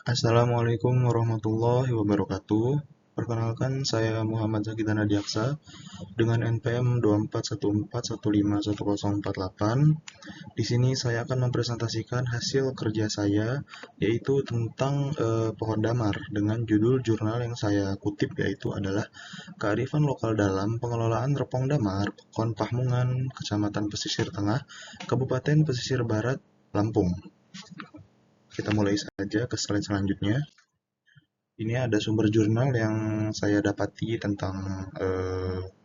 Assalamualaikum warahmatullahi wabarakatuh. Perkenalkan, saya Muhammad Zakidana Diaksa dengan NPM 2414151048. Di sini saya akan mempresentasikan hasil kerja saya, yaitu tentang pohon damar dengan judul jurnal yang saya kutip yaitu adalah Kearifan Lokal dalam Pengelolaan Repong Damar, Pekon Pahmungan, Kecamatan Pesisir Tengah, Kabupaten Pesisir Barat, Lampung. Kita mulai saja ke slide selanjutnya. Ini ada sumber jurnal yang saya dapati tentang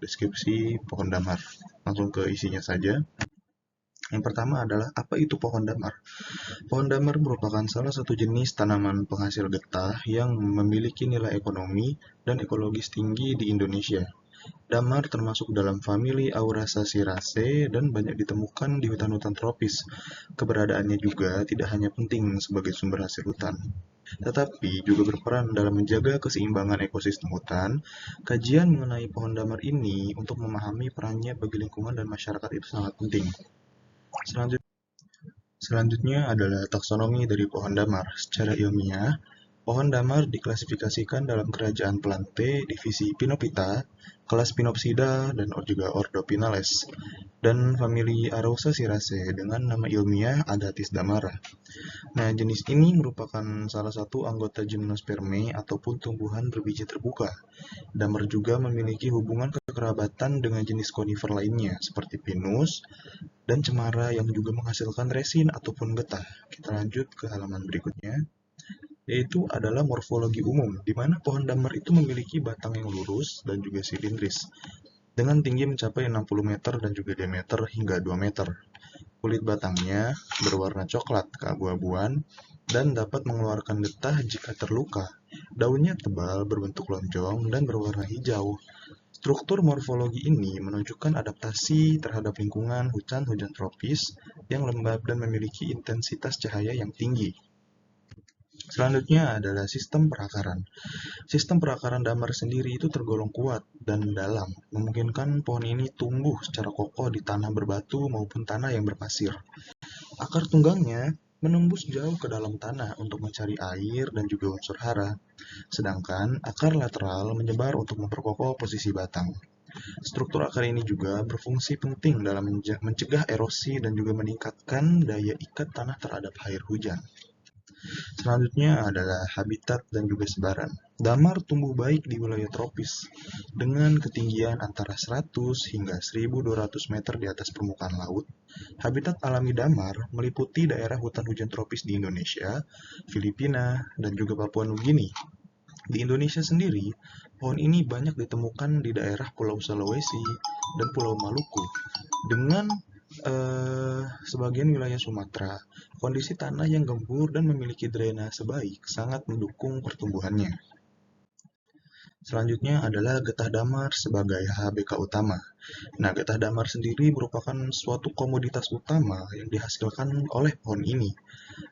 deskripsi pohon damar. Langsung ke isinya saja. Yang pertama adalah apa itu pohon damar? Pohon damar merupakan salah satu jenis tanaman penghasil getah yang memiliki nilai ekonomi dan ekologis tinggi di Indonesia. Damar termasuk dalam famili Auraceraceae dan banyak ditemukan di hutan-hutan tropis. Keberadaannya juga tidak hanya penting sebagai sumber hasil hutan, tetapi juga berperan dalam menjaga keseimbangan ekosistem hutan. Kajian mengenai pohon damar ini untuk memahami perannya bagi lingkungan dan masyarakat itu sangat penting. Selanjutnya adalah taksonomi dari pohon damar. Secara ilmiah, pohon damar diklasifikasikan dalam kerajaan Plantae, divisi Pinophyta, kelas Pinopsida, dan juga ordo Pinales, dan famili Arosaceae dengan nama ilmiah Agathis damara. Nah, jenis ini merupakan salah satu anggota Gymnospermae ataupun tumbuhan berbiji terbuka. Damar juga memiliki hubungan kekerabatan dengan jenis konifer lainnya seperti pinus dan cemara yang juga menghasilkan resin ataupun getah. Kita lanjut ke halaman berikutnya, yaitu adalah morfologi umum, di mana pohon damar itu memiliki batang yang lurus dan juga silindris, dengan tinggi mencapai 60 meter dan juga diameter hingga 2 meter. Kulit batangnya berwarna coklat keabu-abuan dan dapat mengeluarkan getah jika terluka. Daunnya tebal, berbentuk lonjong, dan berwarna hijau. Struktur morfologi ini menunjukkan adaptasi terhadap lingkungan hujan tropis yang lembab dan memiliki intensitas cahaya yang tinggi. Selanjutnya adalah sistem perakaran. Sistem perakaran damar sendiri itu tergolong kuat dan dalam, memungkinkan pohon ini tumbuh secara kokoh di tanah berbatu maupun tanah yang berpasir. Akar tunggangnya menembus jauh ke dalam tanah untuk mencari air dan juga unsur hara, sedangkan akar lateral menyebar untuk memperkokoh posisi batang. Struktur akar ini juga berfungsi penting dalam mencegah erosi dan juga meningkatkan daya ikat tanah terhadap air hujan. Selanjutnya adalah habitat dan juga sebaran. Damar tumbuh baik di wilayah tropis dengan ketinggian antara 100 hingga 1.200 meter di atas permukaan laut. Habitat alami damar meliputi daerah hutan hujan tropis di Indonesia, Filipina, dan juga Papua Nugini. Di Indonesia sendiri, pohon ini banyak ditemukan di daerah Pulau Sulawesi dan Pulau Maluku. Dengan sebagian wilayah Sumatera, kondisi tanah yang gembur dan memiliki drainase baik sangat mendukung pertumbuhannya. Selanjutnya adalah getah damar sebagai HBK utama. Nah, getah damar sendiri merupakan suatu komoditas utama yang dihasilkan oleh pohon ini.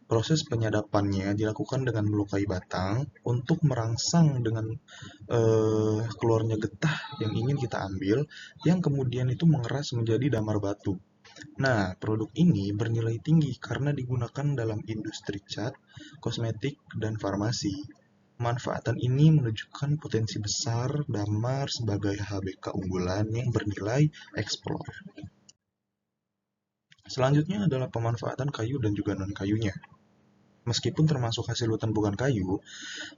Proses penyadapannya dilakukan dengan melukai batang untuk merangsang dengan keluarnya getah yang ingin kita ambil, yang kemudian itu mengeras menjadi damar batu. Nah, produk ini bernilai tinggi karena digunakan dalam industri cat, kosmetik, dan farmasi. Pemanfaatan ini menunjukkan potensi besar damar sebagai HBK unggulan yang bernilai eksplor. Selanjutnya adalah pemanfaatan kayu dan juga non-kayunya. Meskipun termasuk hasil hutan bukan kayu,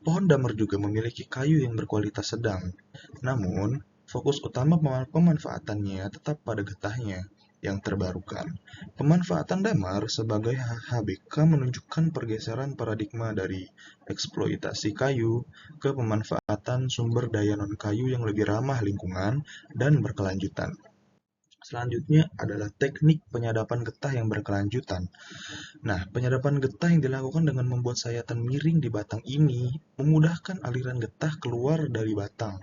pohon damar juga memiliki kayu yang berkualitas sedang. Namun, fokus utama pemanfaatannya tetap pada getahnya yang terbarukan. Pemanfaatan damar sebagai HBK menunjukkan pergeseran paradigma dari eksploitasi kayu ke pemanfaatan sumber daya non-kayu yang lebih ramah lingkungan dan berkelanjutan. Selanjutnya adalah teknik penyadapan getah yang berkelanjutan. Nah, penyadapan getah yang dilakukan dengan membuat sayatan miring di batang ini memudahkan aliran getah keluar dari batang.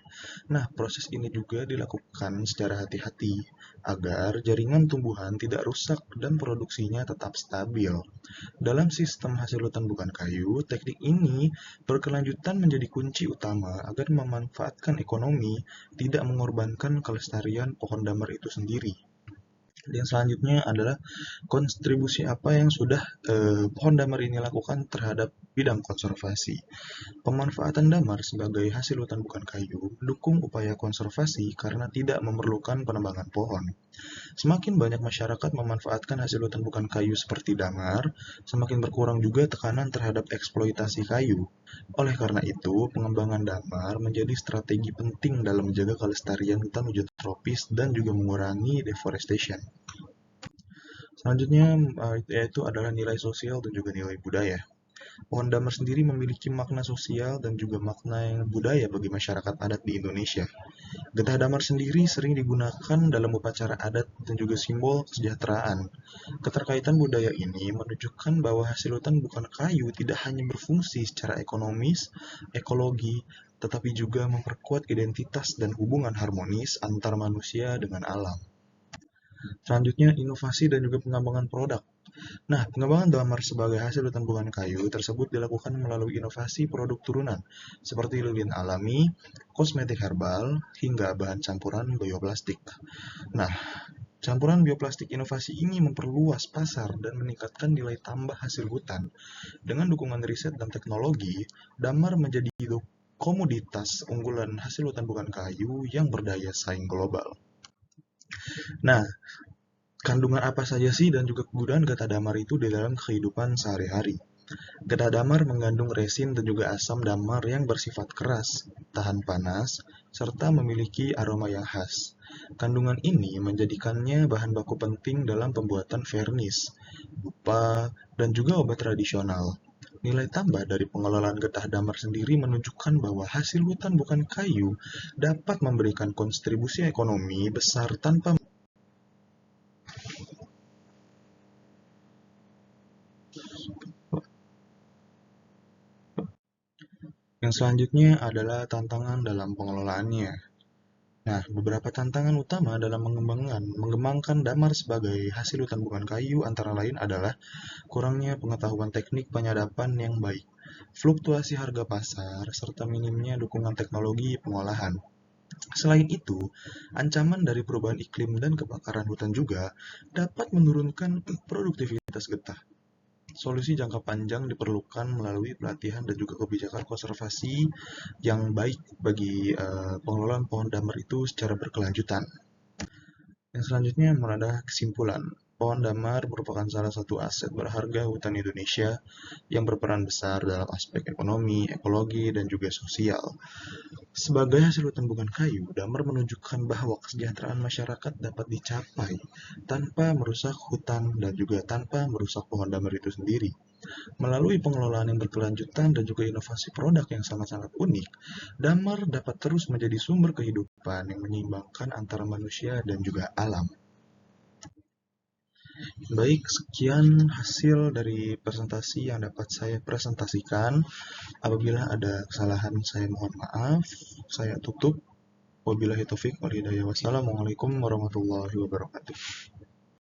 Nah, proses ini juga dilakukan secara hati-hati agar jaringan tumbuhan tidak rusak dan produksinya tetap stabil. Dalam sistem hasil hutan bukan kayu, teknik ini berkelanjutan menjadi kunci utama agar memanfaatkan ekonomi, tidak mengorbankan kelestarian pohon damar itu sendiri. Dan selanjutnya adalah kontribusi apa yang sudah pohon damar ini lakukan terhadap bidang konservasi. Pemanfaatan damar sebagai hasil hutan bukan kayu mendukung upaya konservasi karena tidak memerlukan penebangan pohon. Semakin banyak masyarakat memanfaatkan hasil hutan bukan kayu seperti damar, semakin berkurang juga tekanan terhadap eksploitasi kayu. Oleh karena itu, pengembangan damar menjadi strategi penting dalam menjaga kelestarian hutan hujan tropis dan juga mengurangi deforestation. Selanjutnya, yaitu adalah nilai sosial dan juga nilai budaya. Pohon damar sendiri memiliki makna sosial dan juga makna yang budaya bagi masyarakat adat di Indonesia. Getah damar sendiri sering digunakan dalam upacara adat dan juga simbol kesejahteraan. Keterkaitan budaya ini menunjukkan bahwa hasil hutan bukan kayu tidak hanya berfungsi secara ekonomis, ekologi, tetapi juga memperkuat identitas dan hubungan harmonis antar manusia dengan alam. Selanjutnya, inovasi dan juga pengembangan produk. Nah, pengembangan damar sebagai hasil hutan bukan kayu tersebut dilakukan melalui inovasi produk turunan, seperti lilin alami, kosmetik herbal, hingga bahan campuran bioplastik. Nah, campuran bioplastik inovasi ini memperluas pasar dan meningkatkan nilai tambah hasil hutan. Dengan dukungan riset dan teknologi, damar menjadi komoditas unggulan hasil hutan bukan kayu yang berdaya saing global. Nah, kandungan apa saja sih dan juga kegunaan getah damar itu di dalam kehidupan sehari-hari? Getah damar mengandung resin dan juga asam damar yang bersifat keras, tahan panas, serta memiliki aroma yang khas. Kandungan ini menjadikannya bahan baku penting dalam pembuatan vernis, dupa, dan juga obat tradisional. Nilai tambah dari pengelolaan getah damar sendiri menunjukkan bahwa hasil hutan bukan kayu dapat memberikan kontribusi ekonomi besar tanpa. Yang selanjutnya adalah tantangan dalam pengelolaannya. Nah, beberapa tantangan utama dalam mengembangkan damar sebagai hasil hutan bukan kayu antara lain adalah kurangnya pengetahuan teknik penyadapan yang baik, fluktuasi harga pasar, serta minimnya dukungan teknologi pengolahan. Selain itu, ancaman dari perubahan iklim dan kebakaran hutan juga dapat menurunkan produktivitas getah. Solusi jangka panjang diperlukan melalui pelatihan dan juga kebijakan konservasi yang baik bagi pengelolaan pohon damar itu secara berkelanjutan. Yang selanjutnya adalah kesimpulan. Pohon damar merupakan salah satu aset berharga hutan Indonesia yang berperan besar dalam aspek ekonomi, ekologi, dan juga sosial. Sebagai hasil hutan bukan kayu, damar menunjukkan bahwa kesejahteraan masyarakat dapat dicapai tanpa merusak hutan dan juga tanpa merusak pohon damar itu sendiri. Melalui pengelolaan yang berkelanjutan dan juga inovasi produk yang sangat-sangat unik, damar dapat terus menjadi sumber kehidupan yang menyeimbangkan antara manusia dan juga alam. Baik, sekian hasil dari presentasi yang dapat saya presentasikan. Apabila ada kesalahan, saya mohon maaf. Saya tutup. Wabillahi taufik wal hidayah. Wassalamualaikum warahmatullahi wabarakatuh.